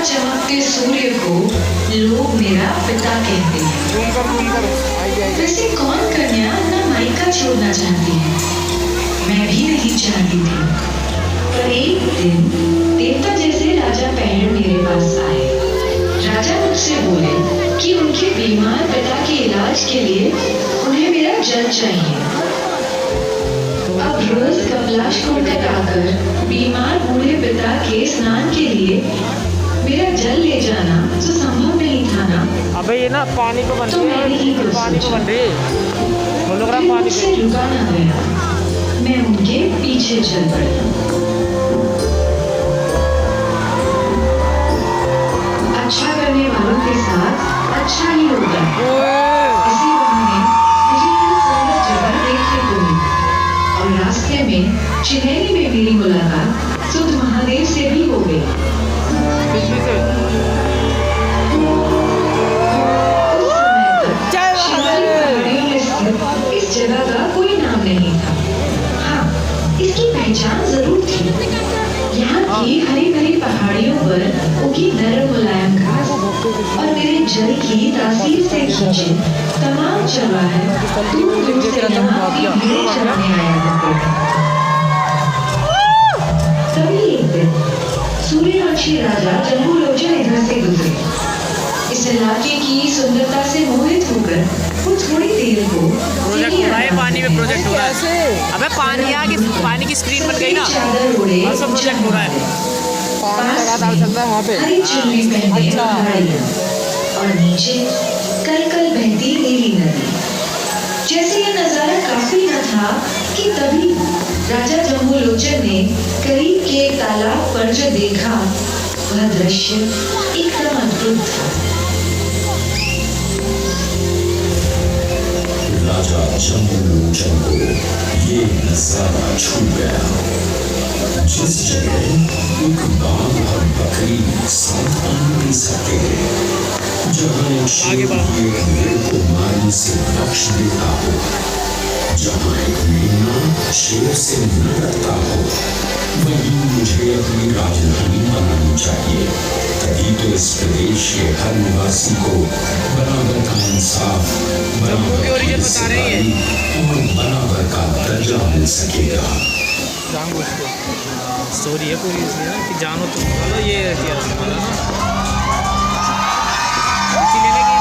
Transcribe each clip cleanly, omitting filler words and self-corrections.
चमकते सूर्य को लोग मेरा पिता कहते हैं। वैसे कौन कन्या अपना मायका छोड़ना चाहती है? मैं भी नहीं चाहती थी। पर एक दिन देवता जैसे राजा पहड़ मेरे पास आए। राजा मुझसे बोले कि उनके बीमार पिता के इलाज के लिए उन्हें मेरा जल चाहिए। अब रोज कपलाश कुंड आकर बीमार बूढ़े पिता के स्नान के लिए मेरा जल ले जाना तो संभव नहीं था ना। अबे ये ना पानी को बन रही है, पानी को बन रही है, होलोग्राम पानी से रुका ना गया। मैं उनके पीछे चल पड़ा। अच्छा करने वालों के साथ अच्छा ही होगा। इसी बहाने मुझे यह सुंदर जगह देखने को मिली और रास्ते में चिन्हैनी में मेरी मुलाकात सुध महादेव से भी हो गई। उस समय तक इस जगह का कोई नाम नहीं था। हाँ, इसकी पहचान जरूर थी। यहाँ की हरी भरी पहाड़ियों पर उगी नरम मुलायम घास और मेरे जल की तासीर से खींचे तमाम चरवाहे दूर दूर से यहाँ की भेड़ चरने आया करते थे। तभी एक दिन सूर्यवंशी राजा जम्बूलोचन इधर से गुजरे। इस इलाके की सुंदरता से मोहित होकर वो थोड़ी देर को प्रोजेक्ट हो रहा है, पानी में प्रोजेक्ट हो रहा है। अबे पानी की स्क्रीन बन गई ना, और सब प्रोजेक्ट हो रहा है। हरी चुन्नी पहने पहाड़ियां और नीचे कल कल बहती नीली नदी। जैसे ये नजारा काफी न था कि तभी राजा जम्बूलोचन ने करीब के एक तालाब पर जो देखा वह दृश्य एकदम अद्भुत था। राजा जम्बूलोचन को ये नजारा छू गया। जिस जगह एक बाघ और बकरी साथ पानी पी सकते हैं, जहाँ एक शेर एक भेड़ को मारने से बख्श देता हो, जहाँ एक मेमना शेर से न डरता हो, वहीं मुझे अपनी राजधानी बनानी चाहिए। तभी तो इस प्रदेश के हर निवासी को बराबर का इंसाफ, बराबर की इज्जतदारी और बराबर का दर्जा मिल सकेगा। स्टोरी है पूरी इसलिए ना कि जानो तुम बोलो ये इतिहास हमारा ना, इसीलिए ना कि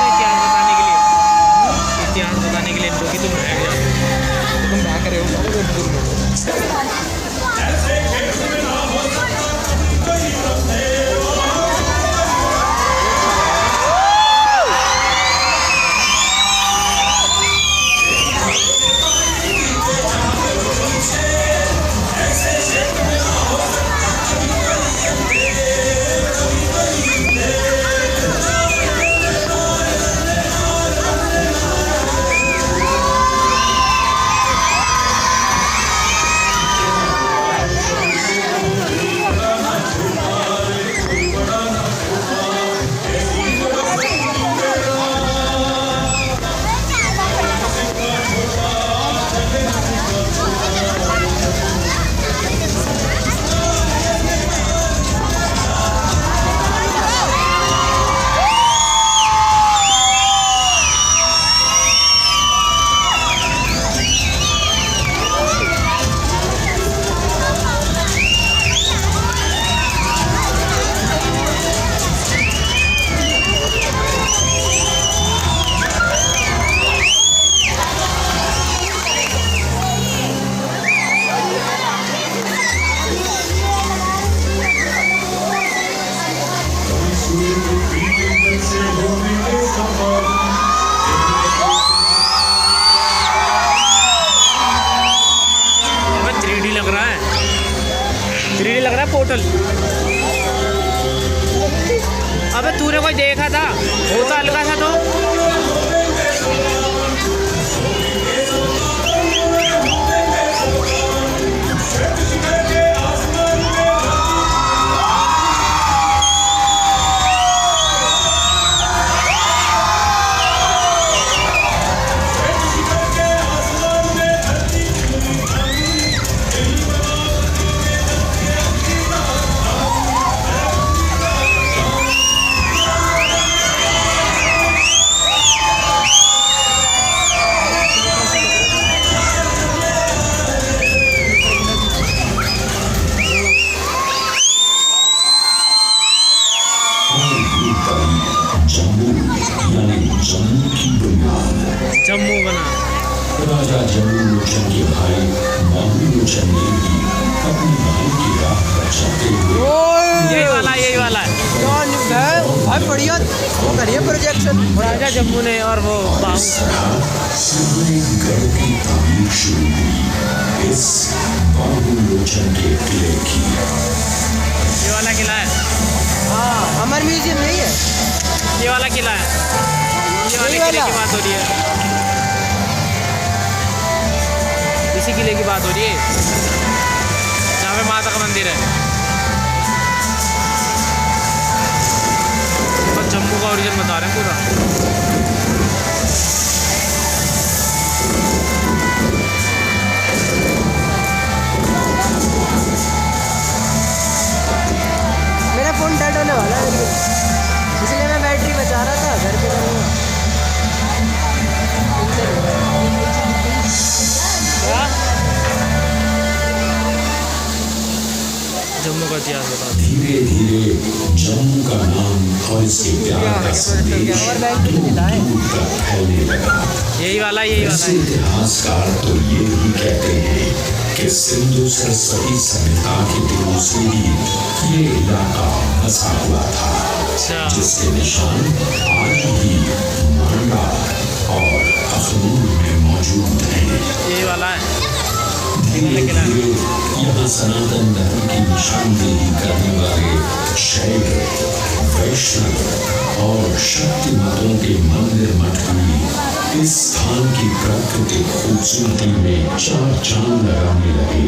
इतिहास बताने के लिए जो कि तुम भाग जाओ, तुम भाग रहे हो। पोर्टल। अबे तूने कोई देखा था? होता हल्का सा तो जम्मू लोचन के भाई बाबू लोचन ने भी अपने भाई की राह बचाते हुए यही वाला है भाई बढ़िया वो करिए प्रोजेक्शन राजा जम्मू ने और वो इस तरह सारे गढ़ की तामीर शुरू हुई इस बाबू लोचन के किले की। ये वाला किला है, हाँ अमर म्यूजियम नहीं है ये वाला किला है, ये वाले यही किले वाला? की बात हो रही है, इसी किले की बात हो रही है जहाँ पे माता का मंदिर है। और जम्मू का ओरिजिन बता रहे हैं पूरा। मेरा फ़ोन डेड होने वाला है इसलिए मैं बैटरी बचा रहा था घर पे करूँगा। जम्मू का इतिहास बता दो। धीरे धीरे जम्मू का नाम और इसके प्यार का संदेश और बैंक भी मिला है। दूर तक फैलने लगा। यही वाला ऐसे है। इतिहासकार तो ये भी कहते हैं कि सिंधु सरस्वती सभ्यता के दिनों से ही ये इलाका बसा हुआ था, अच्छा जिसके निशान आज भी मांडा और अखनूर में मौजूद हैं। यही वाला है। धीरे धीरे यहाँ सनातन धर्म की निशानदेही करने वाले शैव, वैष्णव और शक्ति मतों के मंदिर मठ भी इस स्थान की प्राकृतिक खूबसूरती में चार चांद लगाने लगे।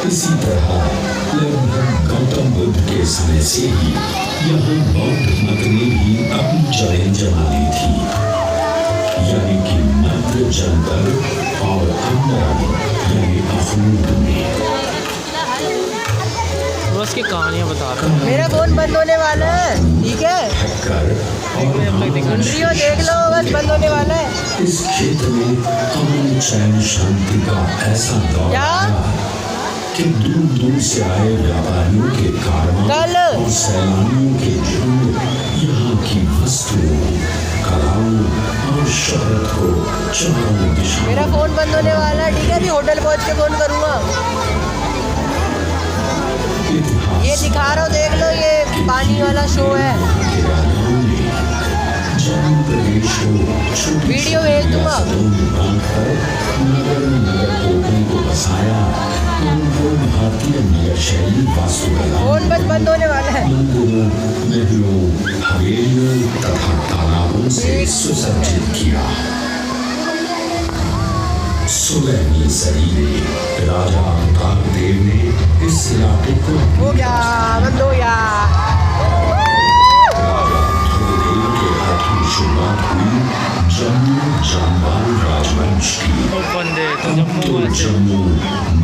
इसी तरह लगभग गौतम बुद्ध के समय से ही यहाँ बौद्ध मत ने भी अपनी जड़ें जमा ली थी, यानी कि मध्य जंगल और अंदर यानी अखनूर में। बस की कहानियाँ बता रहा हूँ। मेरा फ़ोन बंद होने वाला है, ठीक है हैकर और सुनरियो देख लो बस बंद होने वाला है। इस क्षेत्र में अमन चैन शांति का ऐसा दौर क्या? आया कि दूर दूर से आए व्यापारियों के कारवां कल? और सैलानियों के झुंड यहाँ की वस्तुओं, कलाओं और शोहरत को चारों दिशाओं मेरा फ़ोन बंद होने वाला है, ठीक है अभी होटल पहुँच के फ़ोन करूँगा। इतिहास ये दिखा रहा हूँ देख लो, ये पानी वाला शो है। के राजाओं ने जम्मू प्रदेश को छोटी वीडियो भेज दूंगा। रियासतों में बांटकर नगर कोटों को बसाया। उनको भारतीय नगर शैली वास्तुकला फ़ोन बस बंद होने वाला है। मंदिरों, महलों, हवेलियों तथा तालाबों से सुसज्जित किया। 16वीं सदी में राजा काकदेव ने इस इलाके को हो गया बंद हो गया। राजा ध्रुवदेव के हाथों शुरुआत हुई जम्मू जामवाल राजवंश की। बंदे तो अब जम्मू तो वाले जम्मू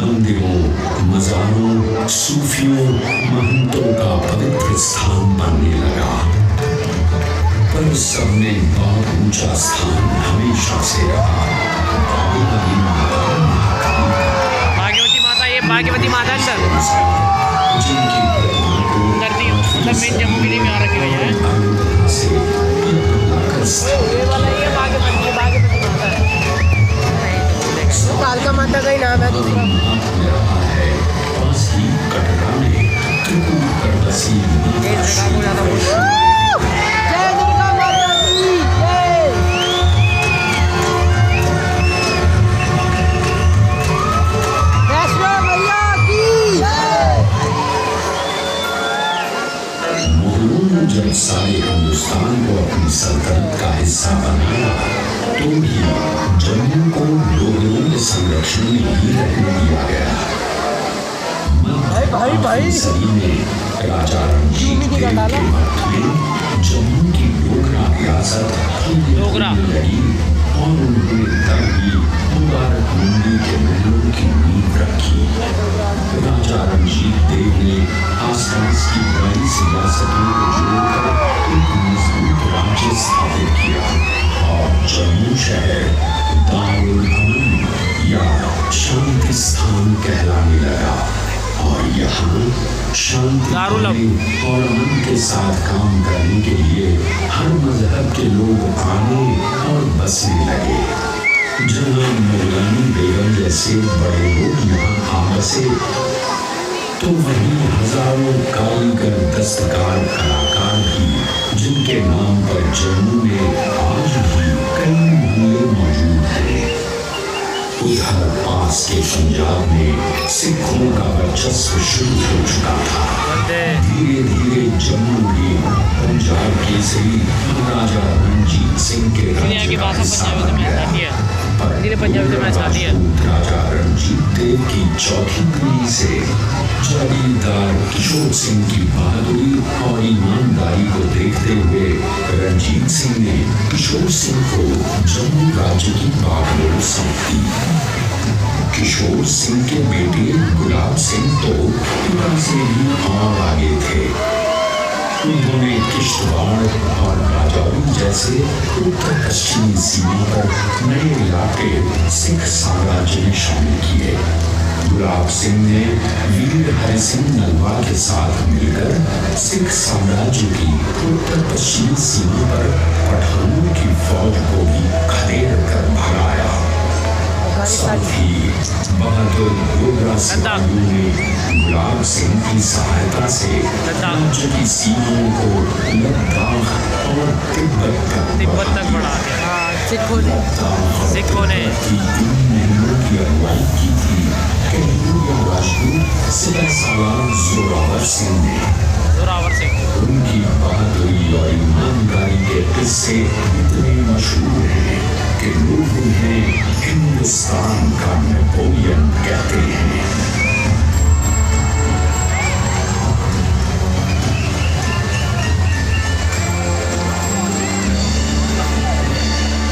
मंदिरों, मज़ारों, सूफियों, महंतों का पवित्र स्थान बनने लगा। पर सब में बहुत ऊंचा स्थान हमेशा से रहा भाग्यवती माता, ये भाग्यवती माता अंदर जिनकी प्रतिमा को अंदर थी, मतलब मेन जम्मू के लिए यहाँ रखी गई है। अयोध्या से लाकर ये वाला ये भाग्यवती माता है। कालका माता का ही नाम है दूसरा। नाम ले रहा है। पास ही कटरा में त्रिपुर पर बसी जय दुर्गा माता की जय। वैष्णो मैया की जय। मुगलों ने जब सारे हिंदुस्तान को अपनी सल्तनत का हिस्सा बनाया तो भी जम्मू को मुगलों के संरक्षण में ही रहने दिया गया। भाई। सदी में राजा रणजीत देव के वक्त में जम्मू की डोगरा रियासत डोगरा। लड़ी और उन्होंने तब भी मुबारक मंडी के महलों की नींव रखी। राजा रणजीत देव ने आसपास की 22 रियासतों को जोड़कर एक मजबूत राज्य स्थापित किया और जम्मू शहर दारुल अमन या शांति स्थान कहलाने लगा। और यहाँ शांति दारुल पाने और अमन के साथ काम करने के लिए हर मजहब के लोग आने और बसने लगे। जहाँ मौलानी बेगम जैसे बड़े लोग यहाँ आ बसे, तो वहीं हजारों कारीगर दस्तकार कलाकार भी, जिनके नाम पर जम्मू में आज भी कई मोहल्ले मौजूद हैं। उधर पास के पंजाब में सिखों का वर्चस्व शुरू हो चुका था। धीरे धीरे जम्मू भी पंजाब केसरी महाराजा रणजीत सिंह के राज्य का हिस्सा बन गया। राजा रणजीत देव की चौथी पीढ़ी से जागीरदार किशोर सिंह की बहादुरी और ईमानदारी को देखते हुए रणजीत सिंह ने किशोर सिंह को जम्मू राज्य की बागडोर सौंप दी। किशोर सिंह के बेटे गुलाब सिंह तो पिता से भी और आगे थे। उन्होंने किश्तवाड़ और राजौरी जैसे उत्तर पश्चिमी सीमा पर नए इलाके सिख साम्राज्य में शामिल किए। गुलाब सिंह ने वीर हरि सिंह नलवा के साथ मिलकर सिख साम्राज्य की उत्तर पश्चिमी सीमा पर पठानों की फौज को भी खदेड़ कर भगाया। साथ ही बहादुर गोगरा सिपाहियों ने गुलाब सिंह की सहायता से राज्य की सीमाओं को लद्दाख और तिब्बत तक बढ़ा दिया। सिखों ने की अगुवाई की थी कि राजपूत सिपह सालार जोरावर सिंह ने। उनकी बहादुरी और ईमानदारी के किस्से इतने मशहूर हैं कि लोग उन्हें हिंदुस्तान का नेपोलियन कहते हैं।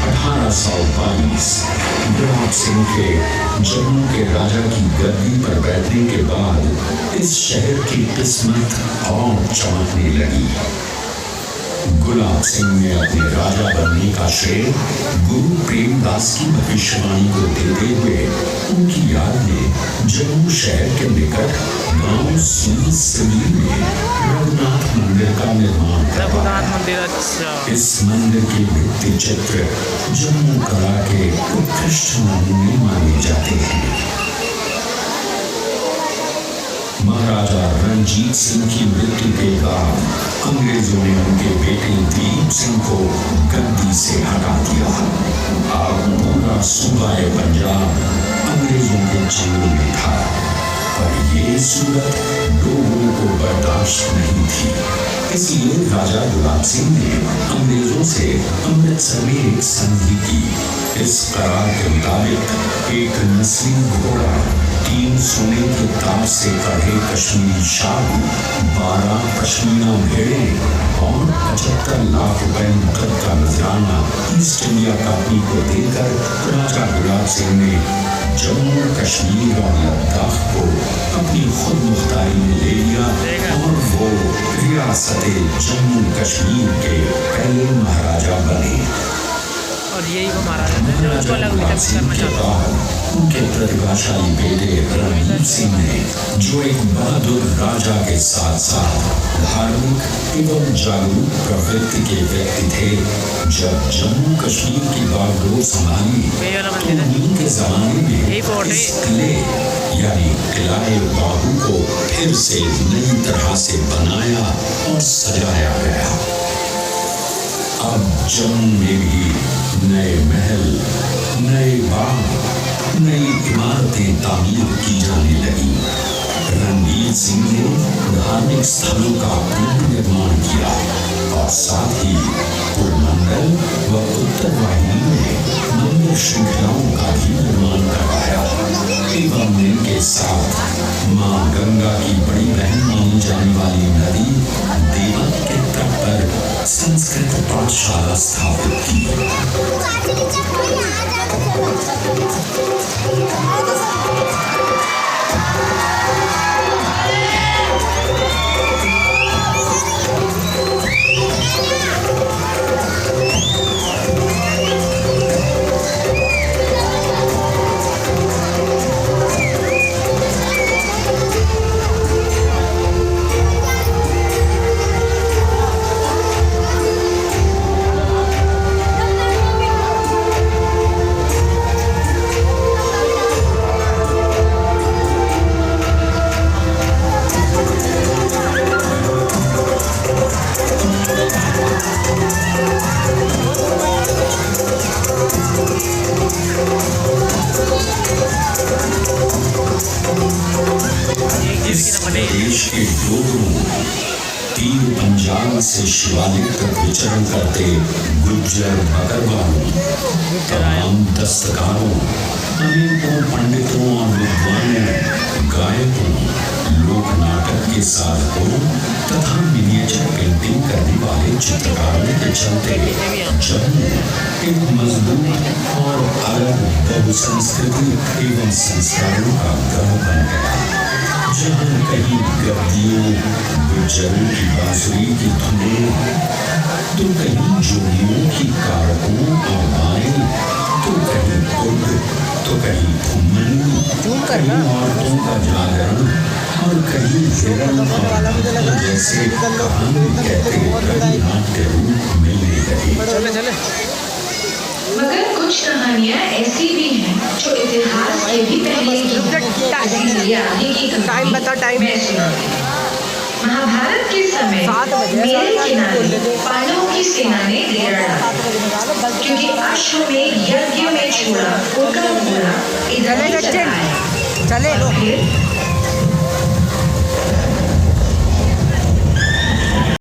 1822 गुलाब सिंह के जम्मू के राजा की गद्दी पर बैठने के बाद इस शहर की किस्मत और चमकने लगी। गुलाब सिंह ने अपने राजा बनने का श्रेय गुरु प्रेमदास की भविष्यवाणी को देते हुए उनकी याद में जम्मू शहर के निकट गांव सिंधी में रघुनाथ मंदिर का निर्माण करवाया। इस मंदिर के भित्ति चित्र जम्मू कला के उत्कृष्ट नमूने माने जाते हैं। महाराजा रणजीत सिंह की मृत्यु के बाद अंग्रेजों ने उनके बेटे दिलीप सिंह को गद्दी से हटा दिया। अब पूरा सूबा पंजाब अंग्रेजों के चंगुल में था, पर ये सूरत लोगों को बर्दाश्त नहीं थी। इसलिए राजा गुलाब सिंह ने अंग्रेजों से अमृतसर में एक संधि की। इस करार के मुताबिक एक नस्ली घोड़ा, 3 सोने के तार से कढ़े कश्मीरी शाल, 12 पश्मीना भेड़ें और 75 लाख रुपए नकद का नजराना ईस्ट इंडिया कंपनी को देकर राजा गुलाब सिंह ने जम्मू कश्मीर और लद्दाख को अपनी खुद मुख्तारी में ले लिया और वो रियासत जम्मू कश्मीर के पहले महाराजा बने। और यही वो महाराजा थे जो उसको अलग करना चाहता था। उनके प्रतिभाशाली बेटे रणजीत सिंह ने, जो एक बहादुर राजा के साथ साथ धार्मिक एवं जागरूक प्रवृत्ति के व्यक्ति थे, जब जम्मू कश्मीर की बागडोर संभाली तो उन्हीं के जमाने में इस किले यानी किलाए बाहू को फिर से नई तरह से बनाया और सजाया गया। अब जम्मू में भी नए महल, नए बाग, नई इमारतें तामीर की जाने लगी। रणजीत सिंह ने धार्मिक स्थलों का पुनर्निर्माण किया और साथ ही पुरमंडल व उत्तर वाहिनी में मंदिर श्रृंखलाओं का भी निर्माण करवाया एवं इनके साथ मां गंगा की बड़ी बहन मानी जाने वाली नदी देवत के तट पर संस्कृत पाठशाला स्थापित की। जाल से शिवालिक तक विचरण करते गुज्जर बकरवालों, तमाम दस्तकारों, अनेकों पंडितों और विद्वानों, गायकों, लोक नाटक के साधकों तथा मिनिएचर पेंटिंग करने वाले चित्रकारों के चलते जम्मू एक मजबूत और अलग बहुसंस्कृति एवं संस्कारों का गढ़ बन गया, जहाँ कहीं गद्दियों, गुज्जरों की बांसुरी की धुनें, तो कहीं जोड़ियों की कारकों आवाज़ें, तो कहीं कुर्द, तो कहीं घुमनी, कहीं औरतों का जागरण और कहीं हिरण और जैसे कहानी कहते कभी नाट्य रूप मिलने लगे। मगर कुछ कहानियाँ ऐसी भी हैं जो इतिहास के भी पहले की हैं। इसीलिए आगे की टाइम बता, टाइम। मैं सुनाऊंगी। महाभारत के समय 7 बजे, मेरे 7:30 किनारे पांडवों की सेना ने डेरा डाला, क्योंकि अश्वमेध यज्ञ में छोड़ा उनका घोड़ा इधर ही चला आया। चले फिर